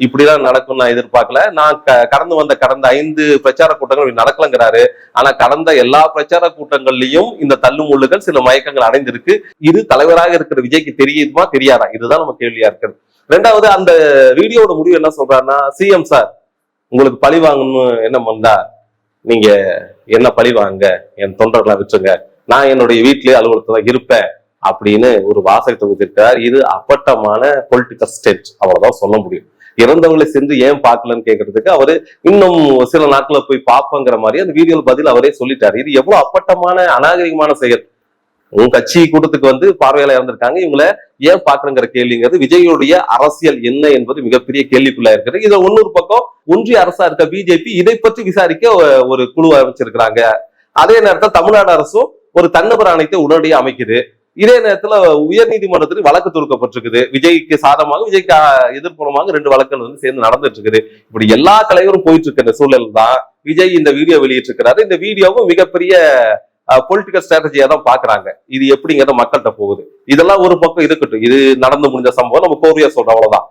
இப்படிதான் நடக்கும் நான் எதிர்பார்க்கல. நான் கடந்த 5 பிரச்சார கூட்டங்கள் நடக்கலங்கிறாரு. ஆனா கடந்த எல்லா பிரச்சார கூட்டங்கள்லயும் இந்த தள்ளுமுள்ளுகள் சில மயக்கங்கள் அடைந்திருக்கு. இது தலைவராக இருக்கிற விஜய்க்கு தெரியுமா தெரியாதா? இதுதான் நம்ம கேள்வியா இருக்கிறது. ரெண்டாவது, அந்த வீடியோட முடிவு என்ன சொல்றாருன்னா, சிஎம் சார் உங்களுக்கு பழி வாங்கணும்னு என்ன பண்ணா நீங்க என்ன பழி வாங்க, என் தொண்டர்களை விட்டுருங்க, நான் என்னுடைய வீட்டிலேயே அலுவலகத்துல இருப்பேன் அப்படின்னு ஒரு வாசகத்தை தொகுத்திருக்கிறார். இது அப்பட்டமான பொலிட்டிக்கல் ஸ்டேட், அவ்வளவுதான் சொல்ல முடியும். இறந்தவங்களை சென்று ஏன் பார்க்கலன்னு கேட்கறதுக்கு அவரு இன்னும் சில நாட்களை போய் பார்ப்பங்கிற மாதிரி அந்த வீடியோ பதில் அவரே சொல்லிட்டாரு. இது எவ்வளவு அப்பட்டமான அநாகரிகமான செயல். உங்க கட்சி கூட்டத்துக்கு வந்து பார்வையாளர் இறந்திருக்காங்க, இவங்களை ஏன் பாக்குறங்கிற கேள்விங்கிறது விஜயுடைய அரசியல் என்ன என்பது மிகப்பெரிய கேள்விக்குள்ளா இருக்கிறது. இதை இன்னொரு பக்கம் ஒன்றிய அரசா இருக்க பிஜேபி இதை பற்றி விசாரிக்க ஒரு குழு அமைச்சிருக்கிறாங்க. அதே நேரத்தில் தமிழ்நாடு அரசும் ஒரு தன்னபர் ஆணையத்தை உடனடியாக அமைக்குது. இதே நேரத்துல உயர் நீதிமன்றத்துக்கு வழக்கு தொடுக்கப்பட்டிருக்குது. விஜய்க்கு சாதமாக விஜய்க்கு எதிர்ப்புறமாக 2 வழக்குகள் வந்து சேர்ந்து நடந்துட்டு இருக்குது. இப்படி எல்லா தலைவரும் போயிட்டு இருக்கிற சூழல் தான் விஜய் இந்த வீடியோ வெளியிட்டிருக்கிறாரு. இந்த வீடியோவும் மிகப்பெரிய பொலிட்டிக்கல் ஸ்ட்ராட்டஜியா தான் பாக்குறாங்க. இது எப்படிங்கிறத மக்கள்கிட்ட போகுது. இதெல்லாம் ஒரு பக்கம் இருக்கட்டும், இது நடந்து முடிஞ்ச சம்பவம் நம்ம கோரியா சொல்றோம், அவ்வளவுதான்.